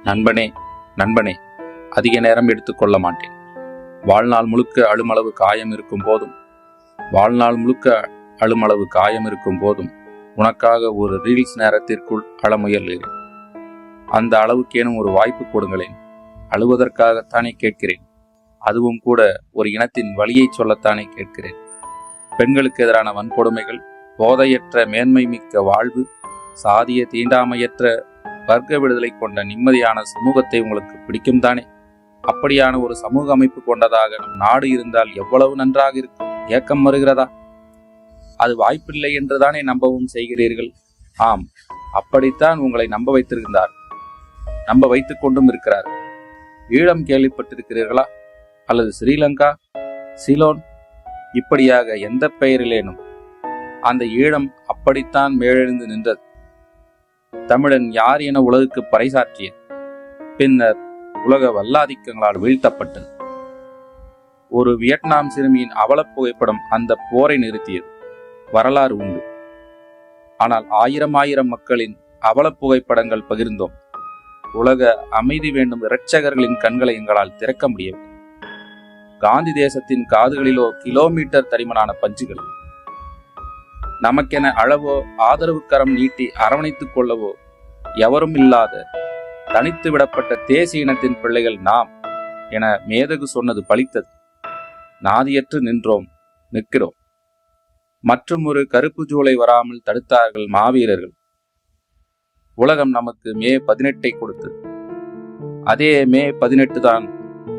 நண்பனே நண்பனே, அதிக நேரம் எடுத்துக்கொள்ள மாட்டேன். வாழ்நாள் முழுக்க அழுமளவு காயம் இருக்கும் போதும் உனக்காக ஒரு ரீல்ஸ் நேரத்திற்குள் அழ முயல்கிறேன். அந்த அளவுக்கேனும் ஒரு வாய்ப்பு கொடுங்களேன். அழுவதற்காகத்தானே கேட்கிறேன். அதுவும் கூட ஒரு இனத்தின் வலியை சொல்லத்தானே கேட்கிறேன். பெண்களுக்கு எதிரான வன்கொடுமைகள், போதையற்ற மேன்மை மிக்க வாழ்வு, சாதிய தீண்டாமையற்ற வர்க்க விடுதலை கொண்ட நிம்மதியான சமூகத்தை உங்களுக்கு பிடிக்கும் தானே? அப்படியான ஒரு சமூக அமைப்பு கொண்டதாக நம் நாடு இருந்தால் எவ்வளவு நன்றாக இருக்கும். ஏக்கம் வருகிறதா? அது வாய்ப்பில்லை என்றுதானே நம்பவும் செய்கிறீர்கள். ஆம், அப்படித்தான் உங்களை நம்ப வைத்துக் கொண்டும் இருக்கிறார்கள். ஈழம் கேள்விப்பட்டிருக்கிறீர்களா? அல்லது ஸ்ரீலங்கா, சிலோன், இப்படியாக எந்த பெயரிலேனும் அந்த ஈழம் அப்படித்தான் மேலெழுந்து நின்றது. தமிழன் யார் என உலகுக்கு பறைசாற்றியது. பின்னர் உலக வல்லாதிக்கங்களால் வீழ்த்தப்பட்டது. ஒரு வியட்நாம் சிறுமியின் அவலப் புகைப்படம் அந்த போரை நிறுத்தியது. வரலாறு உண்டு. ஆனால் ஆயிரம் மக்களின் அவலப் புகைப்படங்கள் பகிர்ந்தோம். உலக அமைதி வேண்டும் இரட்சகர்களின் கண்களை எங்களால் திறக்க முடியவில்லை. காந்தி தேசத்தின் காதுகளிலோ கிலோமீட்டர் தடிமனான பஞ்சுகள். நமக்கென அழவோ ஆதரவு கரம் நீட்டி அரவணைத்துக் கொள்ளவோ எவரும் இல்லாத தனித்து விடப்பட்ட தேசிய இனத்தின் பிள்ளைகள் நாம் என மேதகு சொன்னது பலித்தது. நாதியற்று நிற்கிறோம். மற்றும் ஒரு கருப்பு ஜூலை வராமல் தடுத்தார்கள் மாவீரர்கள். உலகம் நமக்கு மே 18 கொடுத்தது. அதே மே 18 தான்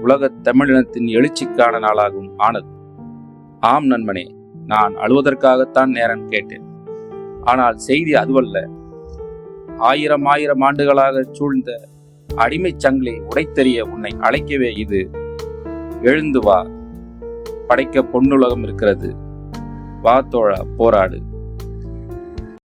உலக தமிழினத்தின் எழுச்சிக்கான நாளாகவும் ஆனது. ஆம் நண்பனே, நான் அழுவதற்காகத்தான் நேரம் கேட்டேன். ஆனால் செய்தி அதுவல்ல. ஆயிரம் ஆண்டுகளாக சூழ்ந்த அடிமை சங்கிலி உடைத்தெறிய உன்னை அழைக்கவே இது. எழுந்து வா, படைக்க பொன்னுலகம் இருக்கிறது. வா தோழா, போராடு.